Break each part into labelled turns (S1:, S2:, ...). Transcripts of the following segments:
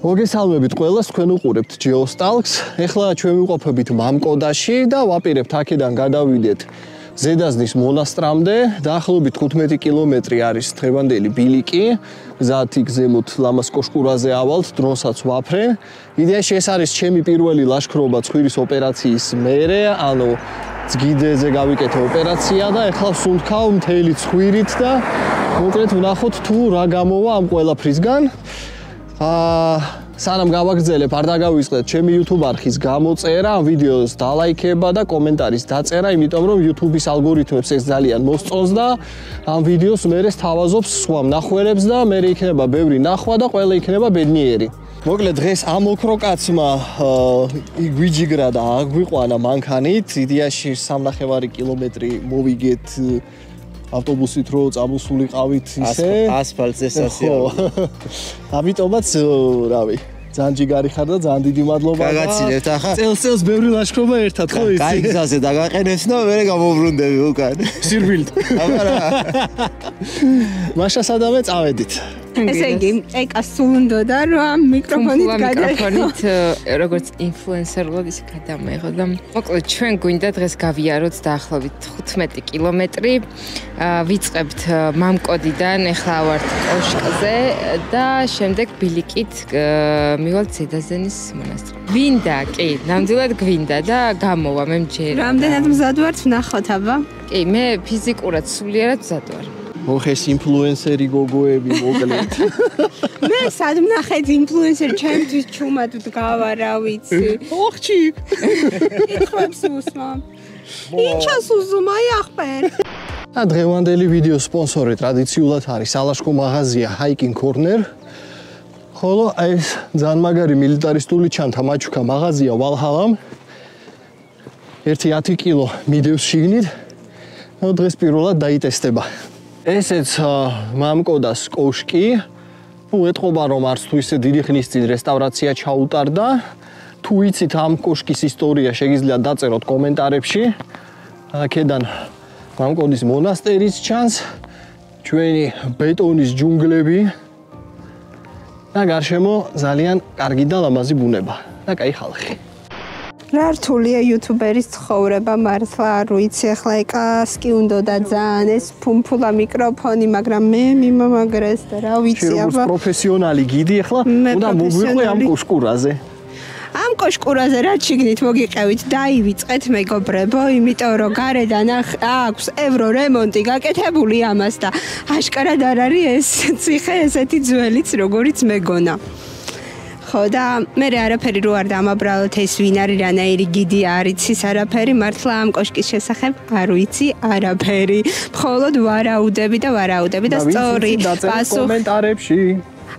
S1: მოგესალმებით ყველას, თქვენ უყურებთ GeoStalks. ეხლა ჩვენ ვიყოფებით მამკოდაში და ვაპირებთ აქედან გადავიდეთ ზედაზნის მონასტრამდე. დაახლოებით 15 კილომეტრი არის დღევანდელი ბილიკი. გზად იქ ზემოთ ლამას კოშკურაზე ავალთ, დრონსაც ვაფრენ. იდეაში ეს არის ჩემი პირველი ლაშქრობა ცხვირის ოპერაციის მერე, ანუ ზგიდეზე გავიკეთე ოპერაცია და ეხლა ვსუნთქავ მთელი ცხვირით და მოკლედ ვნახოთ თუ რა გამოვა ამ ყველაფრისგან. სანამ გავაგრძელებ, არ დაგავიწყდეთ ჩემი YouTube არხის გამოწერა, ამ ვიდეოს დალაიქება და კომენტარის დაწერა, იმიტომ რომ YouTube-ის ალგორითმებს ეს ძალიან მოსწონს და ამ ვიდეოს მერე სთავაზობს სხვა მნახველებს და მერე იქნება ბევრი ნახვა და ყველა იქნება ბედნიერი. მოკლედ დღეს ამ ოქრო კაცმა გვიჯიგრა და აგვიყვანა მანქანით, იდეაში 3.5 კილომეტრი მოვიგეთ ავტობუსით რო წამოსულიყავით ისე
S2: ასფალტზე სასიარულო.
S1: ამიტომაც რავი, ძალიან ჯიგარი ხარ და ძალიან დიდი მადლობა.
S2: გაგაცინებთ ახლა.
S1: წელს ბევრი ლაშქრობა ერთად ხო იცი?
S2: კაი გზაზე დაგაყენებს და მე გამოვბრუნდები უკან.
S1: სირბილით.
S2: აბარა.
S1: მაშა სადავე წავედით.
S3: ესე იგი, ეკა სულ უნდოდა რომ ამ მიკროფონით
S4: გადაგიხოთ, როგორც ინფლუენსერულად ისე გადამეღო და მოკლედ ჩვენ გვინდა დღეს გავიაროთ დაახლოებით 15 კილომეტრი. ვიწყებთ მამკოდიდან, ეხლა ვართ კოშკზე და შემდეგ ბილიკით მივალთ ზედაზნის მონასტრში. გვინდა, კი, ნამდვილად გვინდა და გამოვა მე მჯერა.
S3: რამდენად მზად ვართ ვნახოთ აბა?
S4: კი, მე ფიზიკურად სულიერად მზად ვარ.
S1: ოხეს ინფლუენსერი გოგოები მოკლედ.
S3: მე სად ვნახეთ ინფლუენსერი ჩემთვის ჩუმად დგავა რა ვიცი.
S1: ოხჩი.
S3: იხებს უსმამ. ინჩას უზუმაი ახპერ.
S1: და დღევანდელი ვიდეოს სპონსორი ტრადიციულად არის ალაშკო მაღაზია Hiking Corner. ხოლო ეს ძალიან მაგარი მილიტარისტული ჩანთა მაჩუქა მაღაზია Valhalla-მ. 1-10 კილო მიდევს შიგნით. და დღეს პირველად დაიტესტება. ესეც მამკოდას კოშკი. ეთყობა რომ არც თუ ისე დიდი ხნის წინ რესტავრაცია ჩაუტარდა. თუ იცით ამ კოშკის ისტორია, შეგიძლიათ დაწეროთ კომენტარებში. აქედან მამკოდის მონასტერიც ჩანს, ჩვენი ბეტონის ჯუნგლები და გარშემო ძალიან კარგი და ლამაზი ბუნება და კაი ხალხი.
S3: რა რთულია იუთუბერის ცხოვრება მართლა არ ვიცი ახლა ეკას კი უნდოდა ძალიან ეს ფუმფულა მიკროფონი მაგრამ მე მიმამაგრეს და რა ვიცი აბა
S1: როგორც პროფესიონალი გიდი ახლა უნდა მოგვიყვე ამ კოშკურაზე
S3: ამ კოშკურაზე რა შიგნით მოგიყევით დაივიწყეთ მეგობრებო იმიტომ რომ გარედან აქვს ევრო რემონტი გაკეთებული ამას და აშკარად არ არის ეს ციხე ესეთი ძველიც როგორიც მეგონა ხო და მე არაფერი რო არ დამაბრალოთ ეს ვინ არის რანაირი გიდი არის ის არაფერი მართლა ამ კოშკის შესახებ არ ვიცი არაფერი მხოლოდ ვარაუდები და სწორი
S1: პასუხი კომენტარებში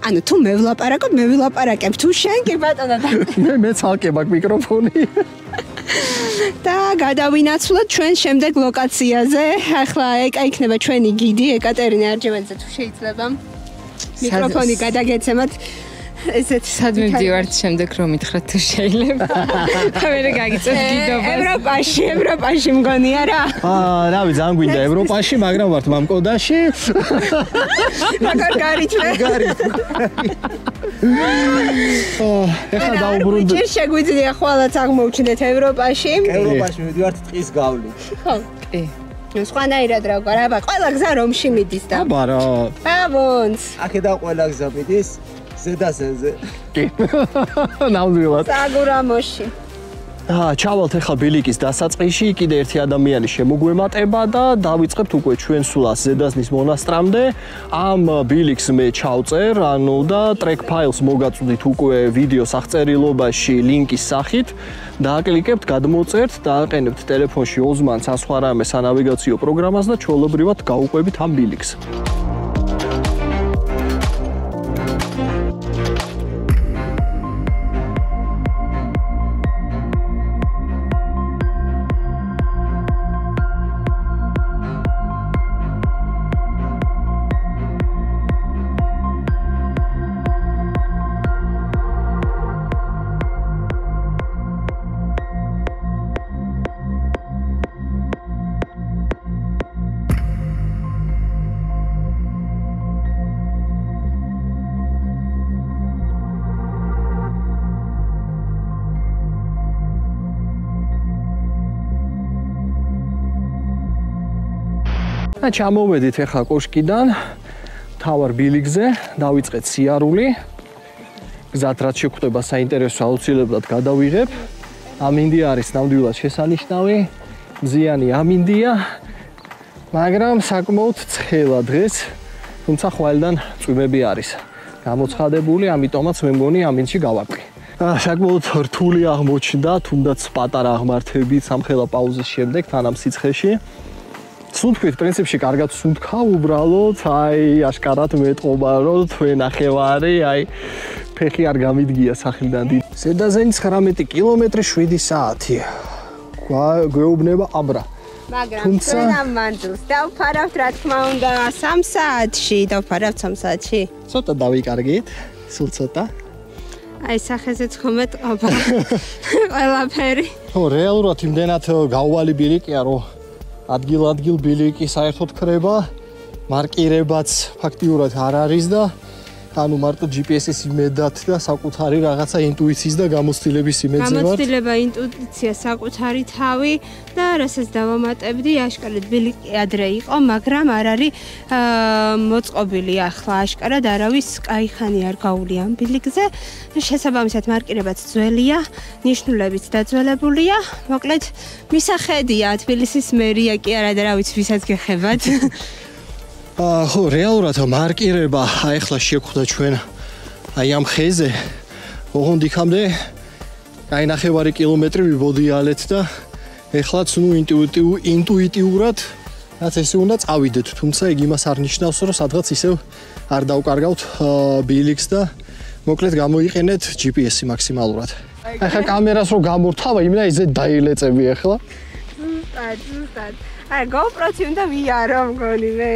S3: ანუ თუ მე ვლაპარაკობ მე ვილაპარაკებ თუ შენ კი ბატონო
S1: მე ცალკე მაქვს მიკროფონი
S3: და გადავინაცვლოთ ჩვენ შემდეგ ლოკაციაზე ახლა ეკა იქნება ჩვენი გიდი ეკატერინა არჯევანიძე თუ შეიძლება მიკროფონი გადაგეცემათ ესეთ
S4: სად მივდივართ შემდეგ რომ მითხრათ თუ შეიძლება. მე გაგიწევთ გიდობას.
S3: ევროპაში მგონია რა.
S1: რავი, ძალიან გვინდა ევროპაში, მაგრამ ვართ მამკოდაში.
S3: მაგარ გარიჩვე.
S1: ეხლა დაუბრუნდით.
S3: ჯერ შეგვიძლია ხვალაც აღმოვჩნდეთ ევროპაში.
S2: ევროპაში მივდივართ ტყის გავლით.
S3: ხო.
S4: კი.
S3: სხვანაირად რა ვარ, აბა ყველა გზა რომში მიდის და.
S1: აბა რა.
S3: აბონც.
S2: აქედან ყველა გზა მიდის ზედაზენზე.
S1: კი. ნამდვილად.
S3: საგურამოში.
S1: ჩავალთ ახლა ბილიკის დასაწყისში, კიდე ერთი ადამიანი შემოგვემატება და დავიწყებთ უკვე ჩვენ სულას ზედაზნის მონასტრამდე. ამ ბილიკს მე ჩავწერ, ანუ და track files მოგაწვდით უკვე ვიდეოს აღწერილობაში ლინკის სახით. დააკლიკებთ, გადმოწერთ, დააყენებთ ტელეფონში ოზმანს ან სხვა რამე სანავიგაციო პროგრამას და ჩვეულებრივად გაუყვებით ამ ბილიკს. და ჩამოვედით ახლა კოშკიდან თავარ ბილიკზე, დავიწყეთ სიარული. გზად რაც შეგვხვდება საინტერესო აუცილებლად გადავიღებ. ამინდი არის ნამდვილად შესანიშნავი. მზიანი ამინდია. მაგრამ საკმაოდ ცხელა დღეს, თუმცა ხვალიდან წვიმები არის გამოცხადებული, ამიტომაც მე მგონი ამინდში გავარკვი. საკმაოდ რთული აღმოჩნდა, თუნდაც პატარა აღმართებით სამხელა პაუზის შემდეგ თან ამ სიცხეში. სუნთქვით პრინციპში კარგად სუნთქავ უბრალოდ, აშკარად მეტყობა რომ თქვენ ნახევარი, ფეხი არ გამიდგია სახლიდან. ზედაზენი 19 კილომეტრი 7 საათი. გვეუბნება აბრა.
S3: მაგრამ ჩვენ ამ მანძილს დავფარავთ რა თქმა უნდა 3 საათში, დავფარავთ 3 საათში.
S1: ცოტა დავიკარგეთ, სულ ცოტა.
S3: სახეზე ხომ ეტყობა. ყველაფერი.
S1: ხო, რეალურად იმდენად გაუვალი ბილიკია, რომ ადგილ-ადგილ ბილიკი საერთოდ ქრება, მარკირებაც ფაქტიურად არ არის და ანუ მარტო GPS-ის იმედად და საკუთარი რაღაცა ინტუიციის და გამოცდილების იმედზე ვარ.
S3: გამოცდილება, ინტუიცია, საკუთარი თავი და რასაც დავამატებდი, აშკარად ბილიკი ადრე იყო, მაგრამ არ არის მოწყობილი ახლა, აშკარად არავის კაიხანი არ გაული ამ ბილიკზე. შესაბამისად მარკირებაც ძველია, ნიშნულებიც დაძველებულია. მოკლედ, მისახედია თბილისის მერია კი არა და რა ვიცი, ვისაც გეხებათ.
S1: ხო, რეალურად მარკირება ახლა შეგვხვდა ჩვენ ამ ხეზე. ოღონდ იქამდე ნახევარი კილომეტრი ვიბოდიალეთ და ეხლაც ინტუიტიურად რაც ესე უნდა წავიდეთ, თუმცა იგი იმას არ ნიშნავს, რომ სადღაც ისევ არ დავკარგავთ ბილიკს და მოკლედ გამოიყენეთ GPS-ი მაქსიმალურად. ახლა კამერას რო გამორთავა, იმენა ისე დაილეწები ახლა.
S3: ზუსტად. GoPro-ი უნდა ვიარო მგონი მე.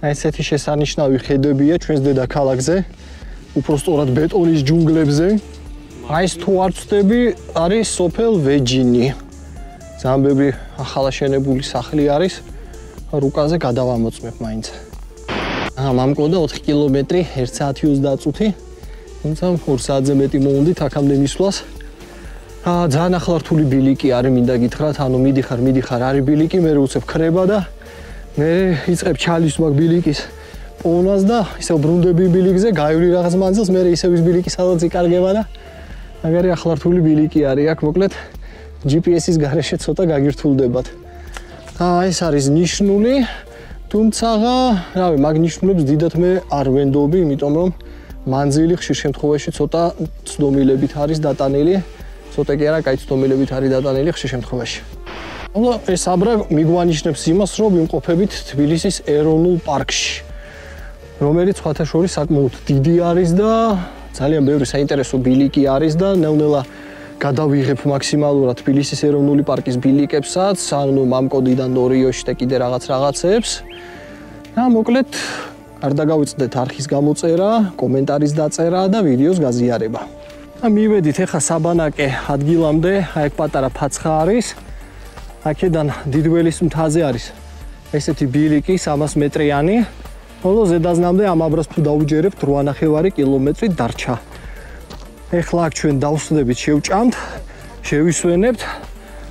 S1: ესეთი შესანიშნავი ხედებია ჩვენს დედაქალაქზე, უпростоრად ბეტონის ჯუნგლებზე. ეს თუ არ ვწდები, არის სოფელ ვეჯინი. ძალიან ბევრი ახალაშენებული სახლი არის. რუკაზე გადავამოწმებ მაინც. მამკოდა 4 კილომეტრი 1 საათი 20 წუთი. თუმცა 2 საათზე მეტი მოვუნდით აქამდე მისვლას. ძალიან ახლა რთული ბილიკი არის, მინდა გითხრათ, ანუ მიდიხარ არის ბილიკი, მე უცებ ქრება და მე იწყებ ჩალის მაგ ბილიკის პონას და ისევ ბრუნდები ბილიკზე, გაივლი რაღაც მანძილს, მე ისევ ის ბილიკი სადაც იკარგება და მაგარი ახლა რთული ბილიკი არის აქ, მოკლედ GPS-ის გარეშე ცოტა გაგირთულდებათ. ეს არის ნიშნული, თუმცა რავი, მაგ ნიშნულებს დიდად მე არ ვენდობი, იმიტომ რომ მანძილი ხშირ შემთხვევაში ცოტა ცდომილებით არის დატანილი, ცოტა კი არა, კაი ცდომილებით არის დატანილი ხშირ შემთხვევაში. ეს აბრა მიგვანიშნებს იმას, რომ ვიმყოფებით თბილისის ეროვნულ პარკში, რომელიც სხვათა შორის საკმაოდ დიდი არის და ძალიან ბევრი საინტერესო ბილიკი არის და ნელ-ნელა გადავიღებ მაქსიმალურად თბილისის ეროვნული პარკის ბილიკებსაც, ანუ მამკოდიდან ნორიოში და კიდე რაღაცებს. და მოკლედ არ დაგავიწყდეთ არხის გამოწერა, კომენტარის დაწერა და ვიდეოს გაზიარება. მივედით ახლა საბანაკე ადგილამდე, აქ პატარა ფაცხა არის. აქედან დიდველის მთაზე არის ესეთი ბილიკი 300 მეტრიანი. ხოლო ზედაზნამდე ამ აბრას თუ დავუჯერებთ 8.5 კილომეტრი დარჩა. ეხლა აქ ჩვენ დავსვდებით, შევჭამთ, შევისვენებთ,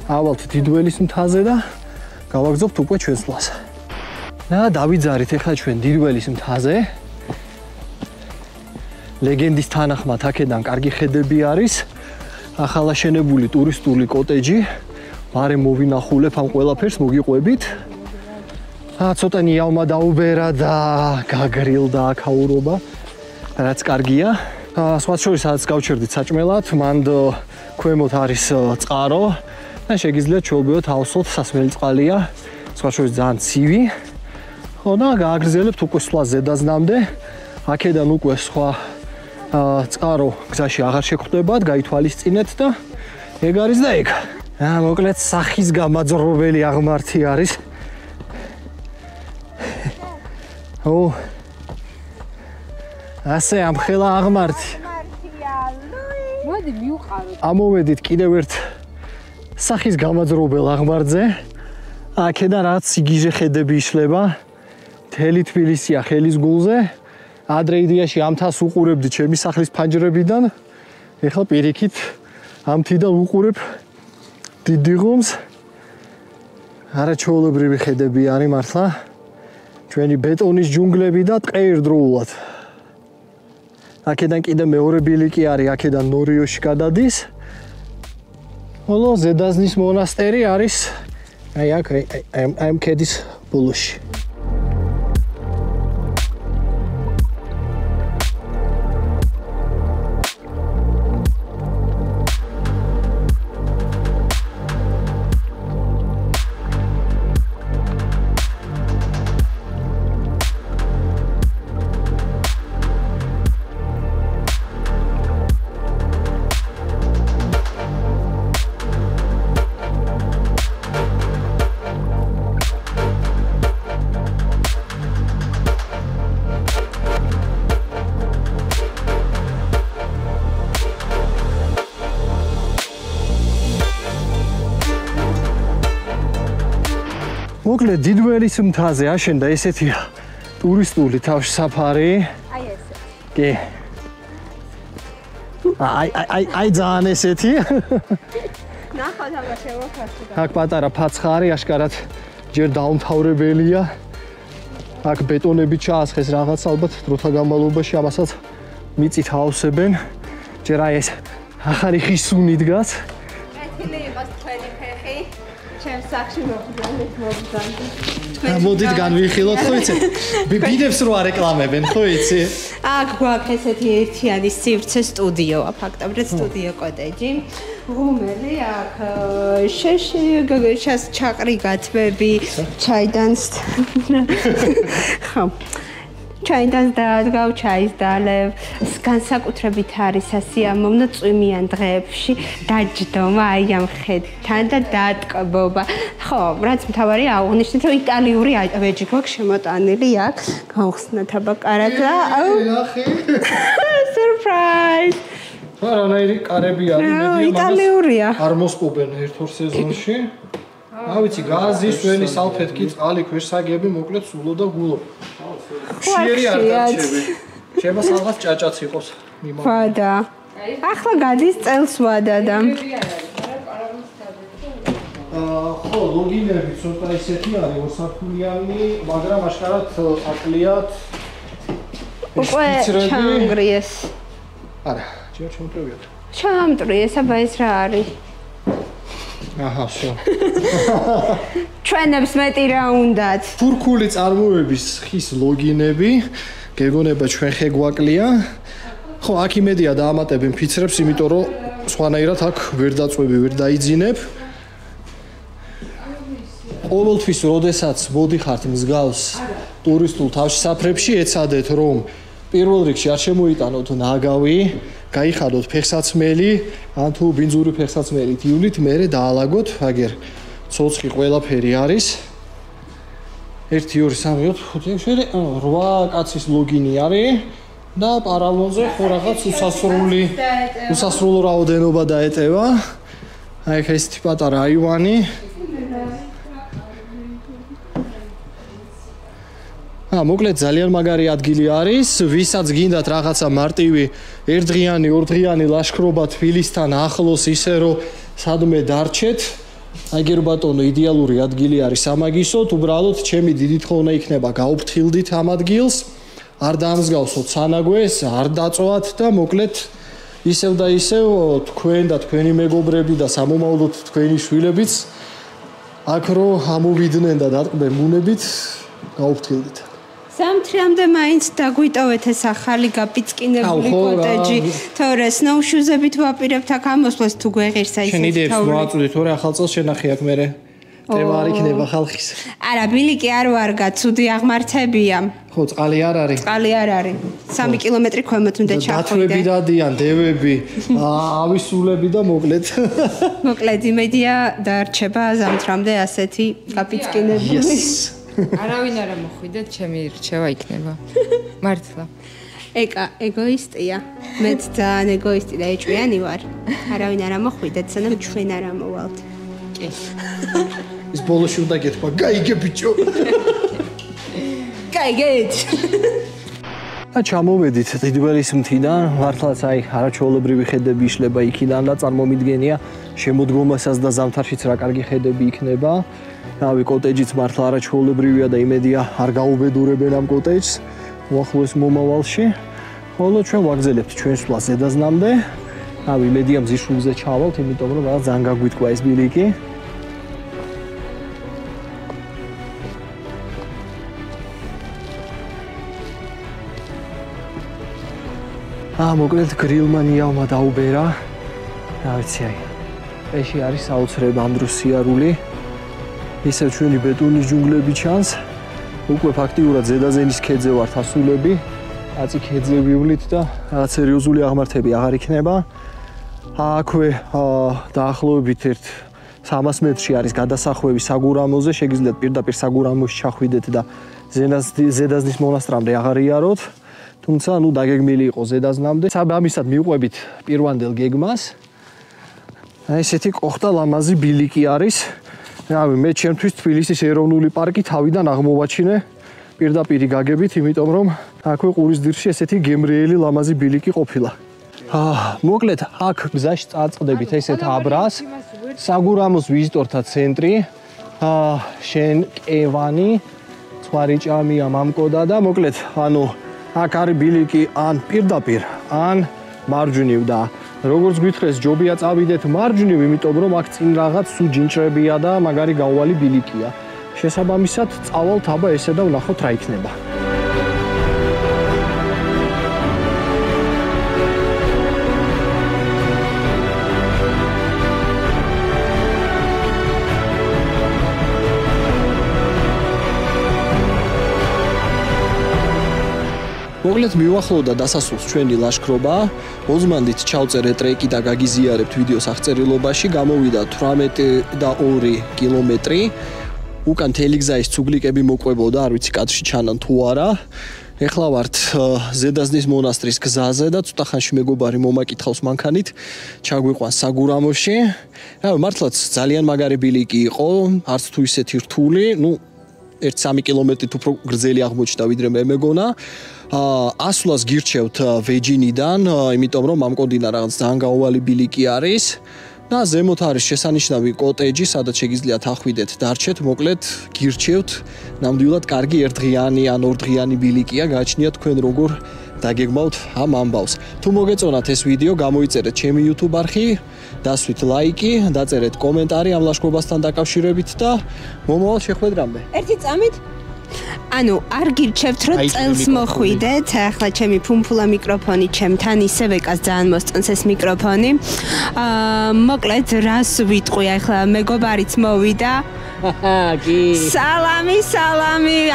S1: ავალთ დიდველის მთაზე და გავაგზავნებთ უკვე ჩვენსვლას. და დავიძარით ახლა ჩვენ დიდველის მთაზე. ლეგენდის თანახმად აქედან კარგი ხედები არის. ახალაშენებული ტურისტული კოტეჯი. მარე მოვინახულებ ამ ყველაფერს, მოგიყვებით. ცოტა ნიავმა დაუბერა და გაგრილდა აქაურობა, რაც კარგია. სხვა შორის სადაც გავჩერდით საჭმელად, მანდ ქვემოთ არის წყარო და შეგიძლიათ ჩვეულებრივად ავსოთ, სასმელი წყალია, სხვა შორის ძალიან ცივი. ხო და გააგრძელებთ უკვე სვლა ზედაზნამდე. აქედან უკვე სხვა წყარო გზაში აღარ შეგხვდებათ, გაითვალისწინეთ და ეგ არის და ეგ. მოკლედ სახის გამაძრობელი აღმართი არის. ასე ამხელა აღმართი.
S4: მოდი მივყაროთ.
S1: ამოვედით კიდევ ერთ სახის გამაძრობელ აღმართზე. აქედან რაც სიგიჟე ხედები იშლება. მთელი თბილისია ხელის გულზე. ადრე იდეაში ამთას უყურებდი ჩემი სახლის ფანჯრებიდან. ეხლა პირიქით ამთიდან უყურებ დიდი ღომს. არაჩვეულებრივი ხედები არის მართლა. ჩვენი ბეტონის ჯუნგლები და ტყეირდროულად. აქედან კიდე მეორე ბილიკი არის, აქედან ნორიოში გადადის. ხოლო ზედაზნის მონასტერი არის აი აქ აი ქედის ბოლოში. მოკლედ დიდველის მთაზე აშენდა ესეთი ტურისტული თავშესაფარი.
S3: აი ესე.
S1: კი. აი ძალიან ესეთი.
S3: ნახოთ აბა შევაფასოთ.
S1: აქ პატარა ფაცხარი აშკარად ჯერ დაუმთავრებელია. აქ ბეტონები ჩაასხეს რაღაც ალბათ დროთა განმავლობაში ამასაც მიწით ავსებენ. ჯერ აი ეს ახალი ხისუნი დგას.
S3: ეთილი იყოს თქვენი ფეხი. ჩემს სახში მოგზავნით.
S1: მოდით განვიხილოთ, ხო იცი? ბიდებს რო არეკლამებენ, ხო იცი?
S3: აქ გვაქვს ესეთი ერთიანი სივრცე სტუდიოა, ფაქტობრივად სტუდიო კოტეჯი. ღუმელი აქ შეშ ჩაყრი გათბები, ჩაიდან ხო. ჩაიდან დაადგავ ჩაის დალევ, განსაკუთრებით არის ასიამოვნო წვიმიან დღეებში დაჯდომა აი ამ ხედთან და დატკბობა. ხო, რაც მთავარია აღვნიშნეთ, რომ იტალიური ვეჯი გვაქვს შემოტანილი აქ. გავხსნათ აბა კარადა.
S1: ნახე.
S3: Surprise!
S1: არანაირი კარები არის,
S3: მედია იტალიურია.
S1: არ მოსპობენ ერთ-ორ სეზონში. რა ვიცი, გაზის, ვენი სალფეტკი, წყალი, ქვეშსაგები, მოკლედ სულო და გულო. ხშირი არ დარჩები. შეიძლება სადღაც ჭაჭაც იყოს.
S3: ვადა. ახლა გადის წელს ვადა და
S1: ხო, ლოგინები ცოტა ისეთი არის, ორსართულიანი, მაგრამ აშკარად აკლიათ.
S3: უკვე ჩამგრიეს.
S1: არა, ჯერ ჩამტრევიათ.
S3: ჩამტრიეს, აბა ეს რა არის?
S1: აჰა, всё.
S3: ჩვენებს მეტი რა უნდათ?
S1: თურქული წარმოების ხის ლოგინები, გეგონება ჩვენ ხე გვაკლია. ხო, აქ იმედია დაამატებენ ფიცრებს, იმიტომ რომ სხვანაირად აქ ვერ დაწვევი, ვერ დაიძინებ. ყოველთვის, როდესაც მოდიხართ მსგავს ტურისტულ თავშესაფრებში, ეცადეთ, რომ პირველ რიგში არ შემოიტანოთ ნაგავი, გაიხადოთ ფეხსაცმელი, ან თუ ბინძური ფეხსაცმელით ივლით, მერე დაალაგოთ, აგერ ცოცხი ყველაფერი არის. 1 2 3 4 5 8 კაცის ლოგინი არის და პარალონზე ხო რაღაც უსასრულო რაოდენობა დაეტევა. აი ეს პატარა აივანი. მოკლედ ძალიან მაგარი ადგილი არის, ვისაც გინდათ რაღაცა მარტივი ერთდღიანი, ორდღიანი ლაშქრობა თბილისთან ახლოს ისე რომ სადმე დარჩეთ. აგერ ბატონო, იდეალური ადგილი არის სამაგისოდ, უბრალოდ ჩემი დიდი თხოვნა იქნება გაუფრთხილდით ამ ადგილს, არ დაამსგავსოთ სანაგვეს, არ დაწვათ და მოკლედ ისევ და ისევ თქვენ და თქვენი მეგობრები და სამომავლოდ თქვენი შვილებიც აქ რო ამოვიდნენ და დატკბენ ბუნებით, გაუფრთხილდით.
S3: სამთრამდე მაინც დაგვიტოვეთ ეს ახალი გაპიწყინებული კოტეჯი, თორე სნოუშუზებით ვაპირებთ აქ ამოსვლას თუ გვეღირსა ისე.
S1: შენ იდეებს მოაწვდი, თორე ახალ წელს შენახე აქ მერე. ტევა არ იქნება ხალხის.
S3: არა, ბილიკი არ ვარგა, ცუდი აღმართებია.
S1: ხო, წყალი არ არის.
S3: წყალი არ არის. 3 კილომეტრი ქვემოთ უნდა ჩახვიდე.
S1: დათვები დადიან, დევები, ავისულები და მოკლედ.
S3: მოკლედ იმედია დარჩება ზამთრამდე ასეთი გაპიწყინებული.
S4: არავინ არ მოხვიდეთ, ჩემი რჩევა იქნება. მართლა.
S3: ეკა, ეგოისტია. მეც ძალიან ეგოისტი და ეჭვიანი ვარ. არავინ არ მოხვიდეთ, სანამ ჩვენ არ ამოვალთ.
S4: კი.
S1: ის ბოლოში უნდა გეთქვა, გაიგე ბიჭო.
S3: გაიგეთ.
S1: და ჩამოვედით დიდველის მთიდან, მართლაც აი არაჩვეულებრივი ხედები იშლება იქიდან და წარმომიდგენია შემოდგომასაც და ზამთარშიც რა კარგი ხედები იქნება. რავი, კოტეჯიც მართლა არაჩვეულებრივია და იმედია არ გაუბედურებენ ამ კოტეჯს უახლოეს მომავალში. ხოლო ჩვენ ვაგრძელებთ ჩვენს სვლას ზედაზნამდე. რავი, იმედია მზის შუბლზე ჩავალთ, იმიტომ რომ რაღაც ძალიან გაგვიტკვა ეს ბილიკი. მოკლედ გრილმა ნიავმა დაუბერა. რა ვიცი აი. ეში არის საოცრება ამ დროს სიარული. ისევ ჩვენი ბეტონის ჯუნგლები ჩანს. უკვე ფაქტიურად ზედაზენის ქედზე ვართ ასულები. აწი ქედზე ვივლით და რაღაც სერიოზული აღმართები აღარ იქნება. აქვე დაახლოებით 300 მეტრში არის გადასახვევი საგურამოზე. შეგიძლიათ პირდაპირ საგურამოში ჩახვიდეთ და ზედაზნის მონასტრამდე აღარ იაროთ. თუმცა ნუ დაგეგმილი იყო ზედაზნამდე. ამისად მივყვებით პირვანდელ გეგმას. აი ესეთი ყოხტა ლამაზი ბილიკი არის. რავი, მე ჩემთვის თბილისის ეროვნული პარკი თავიდან აღმოვაჩინე პირდაპირი გაგებით, იმიტომ რომ აქვე ყურის ძირში ესეთი გემრიელი ლამაზი ბილიკი ყოფილა. მოკლედ აქ გზაში წაწყდებით ესეთ აბრას. საგურამოს ვიზიტორთა ცენტრი. შენ კევანი, ცხვარიჭამია მამკოდა და მოკლედ ანუ აქ არის ბილიკი ან პირდაპირ, ან მარჯვნივ და როგორც გითხრეს, ჯობია წავიდეთ მარჯვნივ, იმიტომ რომ აქ წინ რაღაც სულ ჯინჭრებია და მაგარი გაუვალი ბილიკია. შესაბამისად, წავალთ აბა ესე და ვნახოთ რა იქნება. მოკლედ მივახლოვდა დასასრულს ჩვენი ლაშქრობა. ოზმანდით ჩავწერე ტრეკი და გაგიზიარებთ ვიდეოს აღწერილობაში. გამოვიდა 18.2 კილომეტრი. უკან მთელი გზის ცუგლიკები მოყვებოდა, არ ვიცი კადრში ჩანან თუ არა. ეხლა ვართ ზედაზნის მონასტრის გზაზე და ცოტა ხანში მეგობარი მომაკითხავს მანქანით. ჩაგვიყვანს საგურამოში. მართლაც ძალიან მაგარი ბილიკი იყო, არც თუ ისეთი რთული, 1-3 კილომეტრით უფრო გრძელი აღმოჩნდა ვიდრე მე მეგონა. ასვლას გირჩევთ ვეჯინიდან, იმიტომ რომ მამკოდინა რაღაც ძალიან გაუვალი ბილიკი არის. და ზემოთ არის შესანიშნავი კოტეჯი, სადაც შეგიძლიათ ახვიდეთ, დარჩეთ, მოკლედ გირჩევთ. ნამდვილად კარგი ერთდღიანი ან ორდღიანი ბილიკია, გააჩნიათ თქვენ როგორ დაგეგმავთ ამ ამბავს. თუ მოგეწონათ ეს ვიდეო, გამოიწერეთ ჩემი YouTube არხი, დასვით ლაიკი, დაწერეთ კომენტარი ამ ლაშქრობასთან დაკავშირებით და მომავალ შეხვედრამდე.
S3: ერთი წამით ანუ არ გირჩევთ რომ წელს მოხვიდეთ, ახლა ჩემი ფუმფულა მიკროფონი ჩემთან ისევ ეკას ძალიან მოსწონს ეს მიკროფონი. მოკლედ რას ვიტყვი, ახლა მეგობარიც მოვიდა. სალამი,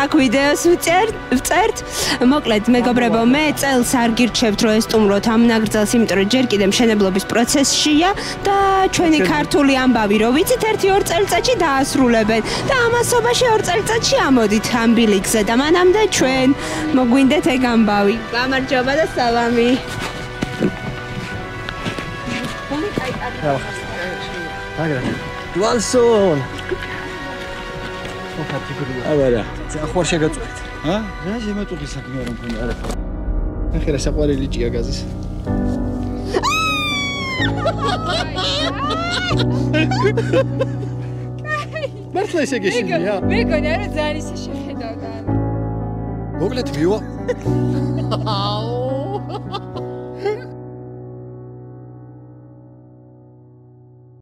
S3: აქ ვიდეოს ვწერთ. მოკლედ მეგობრებო, მე წელს არ გირჩევთ რომ ესტუმროთ ამ ნაკრძალს, იმიტომ რომ ჯერ კიდევ მშენებლობის პროცესშია და ჩვენი ქართული ამბავი რო ვიცით 1-2 წელიწადში დაასრულებენ და ამასობაში 2 წელიწადში ამოდით ამ ბილიკზე და მანამდე ჩვენ მოგვინდეთ ეგ ამბავი. გამარჯობა და სალამი.
S1: ვალსონ. აბარა, ახوار შეგაწყვეტ.
S2: რა შემოწყვეტი საქმე არ მქონდა არა.
S1: ახლა რა საყვარელი ჭია გაზის. მართლა ესე გეშინია?
S4: მეგონა რომ ძალიან ისე შეხედავდა.
S1: მოკლედ მივა.